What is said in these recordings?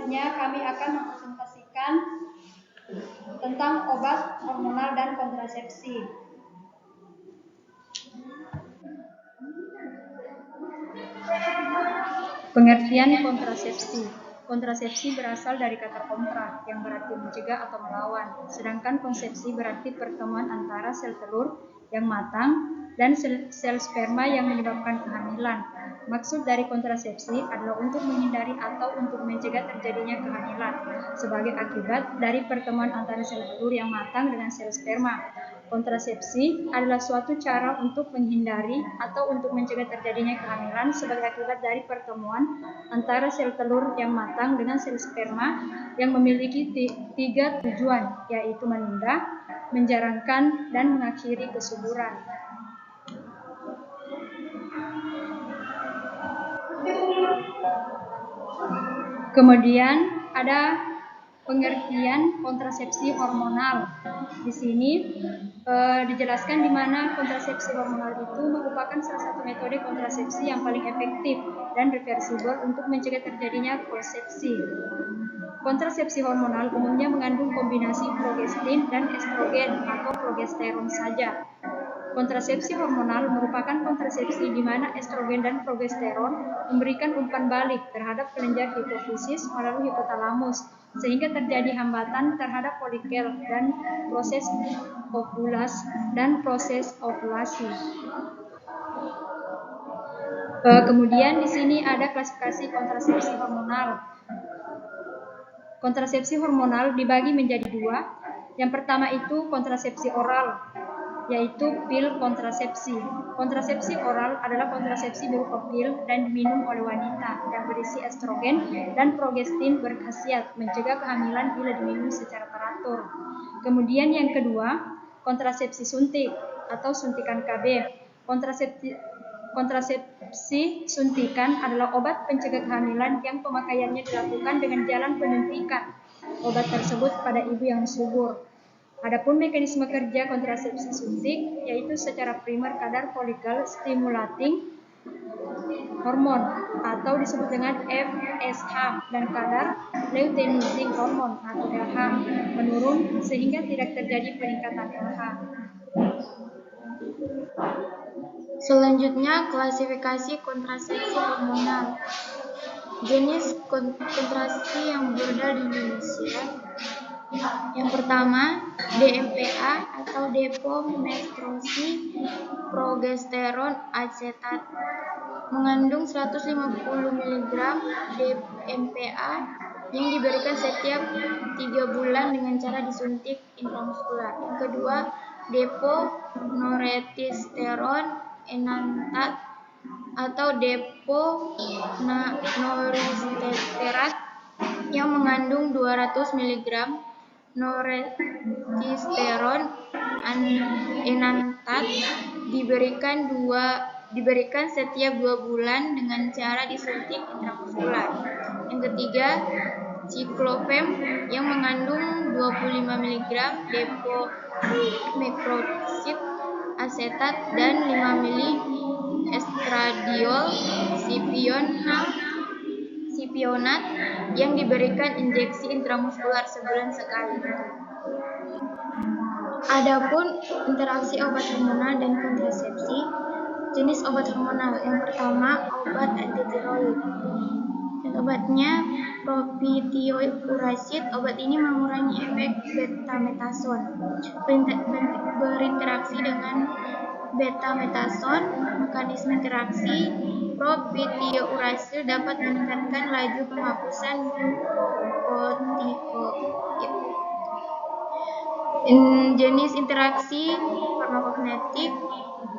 Selanjutnya kami akan mempresentasikan tentang obat hormonal dan kontrasepsi. Pengertian kontrasepsi. Kontrasepsi berasal dari kata kontra, yang berarti mencegah atau melawan. Sedangkan konsepsi berarti pertemuan antara sel telur yang matang dan sel sperma yang menyebabkan kehamilan. Maksud dari kontrasepsi adalah untuk menghindari atau untuk mencegah terjadinya kehamilan sebagai akibat dari pertemuan antara sel telur yang matang dengan sel sperma. Kontrasepsi adalah suatu cara untuk menghindari atau untuk mencegah terjadinya kehamilan sebagai akibat dari pertemuan antara sel telur yang matang dengan sel sperma yang memiliki tiga tujuan, yaitu menunda, menjarankan, dan mengakhiri kesuburan. Kemudian ada pengertian kontrasepsi hormonal. Di sini dijelaskan di mana kontrasepsi hormonal itu merupakan salah satu metode kontrasepsi yang paling efektif dan reversibel untuk mencegah terjadinya konsepsi. Kontrasepsi hormonal umumnya mengandung kombinasi progestin dan estrogen atau progesteron saja. Kontrasepsi hormonal merupakan kontrasepsi di mana estrogen dan progesteron memberikan umpan balik terhadap kelenjar hipofisis melalui hipotalamus, sehingga terjadi hambatan terhadap folikel dan proses ovulasi. Kemudian di sini ada klasifikasi kontrasepsi hormonal. Kontrasepsi hormonal dibagi menjadi dua. Yang pertama itu kontrasepsi oral, yaitu pil kontrasepsi. Kontrasepsi oral adalah kontrasepsi berupa pil dan diminum oleh wanita yang berisi estrogen dan progestin berkhasiat mencegah kehamilan bila diminum secara teratur. Kemudian yang kedua, kontrasepsi suntik atau suntikan KB. Kontrasepsi suntikan adalah obat pencegah kehamilan yang pemakaiannya dilakukan dengan jalan penyuntikan obat tersebut pada ibu yang subur. Adapun mekanisme kerja kontrasepsi suntik yaitu secara primer kadar follicle stimulating hormon atau disebut dengan FSH dan kadar luteinizing hormon atau LH menurun sehingga tidak terjadi peningkatan LH. Selanjutnya, klasifikasi kontrasepsi hormonal. Jenis kontrasepsi yang beredar di Indonesia. Yang pertama, DMPA atau depo-menstrosi progesteron asetat mengandung 150 mg DMPA yang diberikan setiap 3 bulan dengan cara disuntik intramuskular. Yang kedua, depo-noretisteron enantat atau depo-noriterat yang mengandung 200 mg noretisteron enantat diberikan setiap 2 bulan dengan cara disuntik intramuskular. Yang ketiga, Ciclopam yang mengandung 25 mg depo-mecroxid asetat dan 5 mg estradiol sipionat yang diberikan injeksi intramuskular sebulan sekali. Adapun interaksi obat hormonal dan kontrasepsi, jenis obat hormonal. Yang pertama, obat antitiroid. Obatnya propionate urasid. Obat ini mengurangi efek betametason. Berinteraksi dengan betametason, mekanisme interaksi propionate dapat meningkatkan laju penghapusan glukotioid. Jenis interaksi farmakokinetik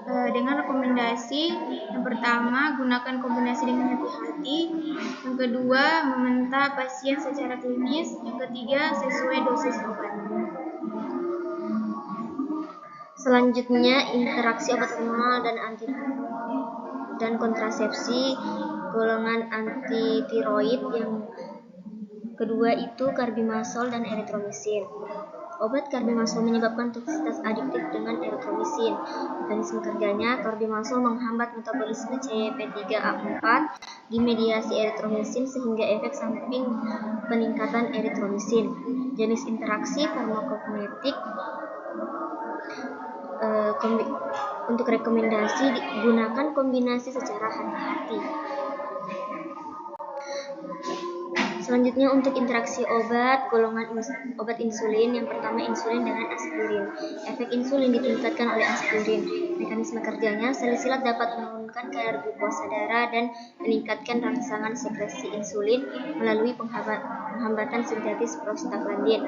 dengan rekomendasi. Yang pertama, gunakan kombinasi dengan hati-hati. Yang kedua, meminta pasien secara klinis. Yang ketiga, sesuai dosis obat. Selanjutnya, interaksi obat hormonal dan kontrasepsi golongan antitiroid. Yang kedua itu carbimazole dan erythromycin. Obat carbimazole menyebabkan toksisitas adiktif dengan eritromisin. Mekanisme kerjanya, carbimazole menghambat metabolisme CYP3A4 di mediasi eritromisin sehingga efek samping peningkatan eritromisin. Jenis interaksi farmakokinetik. Untuk rekomendasi, gunakan kombinasi secara hati-hati. Selanjutnya untuk interaksi obat, golongan obat insulin. Yang pertama insulin dengan aspirin. Efek insulin ditingkatkan oleh aspirin. Mekanisme kerjanya, salisilat dapat menurunkan kadar glukosa darah dan meningkatkan rangsangan sekresi insulin melalui penghambatan sintetis prostaglandin.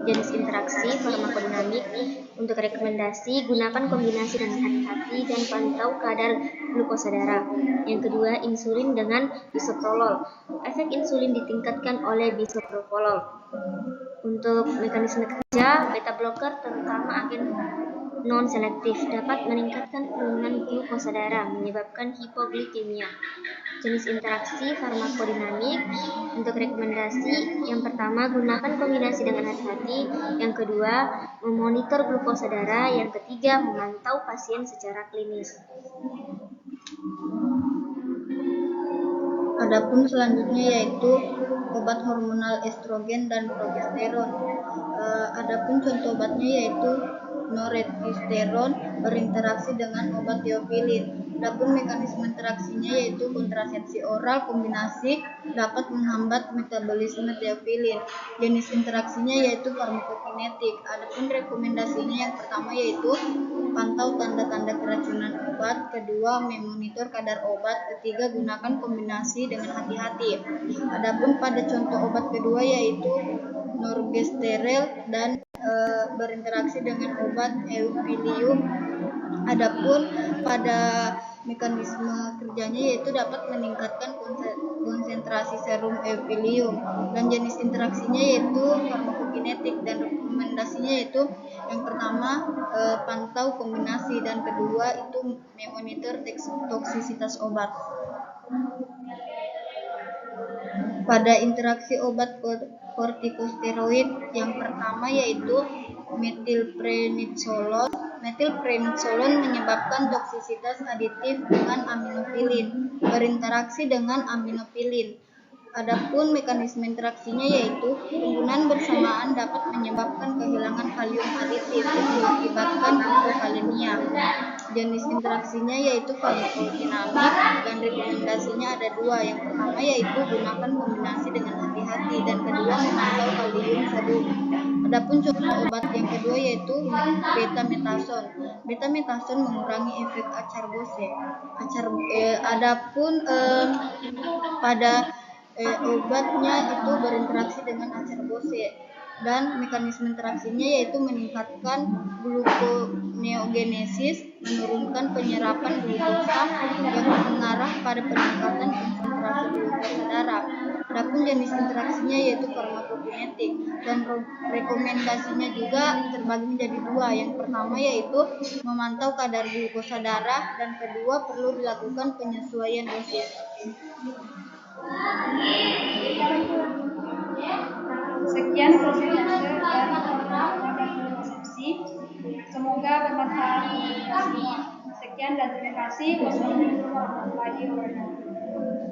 Jenis interaksi farmakodinamik. Untuk rekomendasi, gunakan kombinasi dengan hati-hati dan pantau kadar glukosa darah. Yang kedua, insulin dengan bisoprolol. Efek insulin ditingkatkan oleh bisoprolol. Untuk mekanisme kerja, beta blocker terutama agen non-selektif dapat meningkatkan penurunan glukosa darah, menyebabkan hipoglikemia. Jenis interaksi farmakodinamik. Untuk rekomendasi, yang pertama gunakan kombinasi dengan hati-hati, yang kedua memonitor glukosa darah, yang ketiga memantau pasien secara klinis. Adapun selanjutnya yaitu obat hormonal estrogen dan progesteron. Adapun contoh obatnya yaitu norepinephrine berinteraksi dengan obat teofilin. Adapun mekanisme interaksinya yaitu kontrasepsi oral kombinasi dapat menghambat metabolisme teofilin. Jenis interaksinya yaitu farmakokinetik. Adapun rekomendasinya yang pertama yaitu pantau tanda-tanda keracunan obat, kedua memonitor kadar obat, ketiga gunakan kombinasi dengan hati-hati. Adapun pada contoh obat kedua yaitu norgesterel dan berinteraksi dengan obat eupilium. Adapun pada mekanisme kerjanya yaitu dapat meningkatkan konsentrasi serum eupilium, dan jenis interaksinya yaitu farmakokinetik, dan rekomendasinya yaitu yang pertama pantau kombinasi, dan kedua itu memonitor toksisitas obat. Pada interaksi obat kortikosteroid, yang pertama yaitu metilprednisolon. Metilprednisolon menyebabkan toksisitas aditif dengan aminofilin, berinteraksi dengan aminofilin. Adapun mekanisme interaksinya yaitu penggunaan bersamaan dapat menyebabkan kehilangan kalium aditif yang mengakibatkan hipokalemia. Jenis interaksinya yaitu farmakodinamik, dan rekomendasinya ada dua. Yang pertama yaitu gunakan kombinasi dengan hati-hati, dan kedua memantau kalium serum. Adapun contoh obat yang kedua yaitu betametason. Betametason mengurangi efek acarbose. Adapun pada obatnya itu berinteraksi dengan acarbose, dan mekanisme interaksinya yaitu meningkatkan gluconeogenesis, menurunkan penyerapan glukosa yang mengarah pada peningkatan konsentrasi glukosa darah. Adapun jenis interaksinya yaitu farmakokinetik, dan rekomendasinya juga terbagi menjadi dua. Yang pertama yaitu memantau kadar glukosa darah, dan kedua perlu dilakukan penyesuaian dosis. Sekian persentase dari hormon dan kontrasepsi. Semoga bermanfaat untuk kita semua. Sekian dan terima kasih. Wassalamualaikum warahmatullahi wabarakatuh.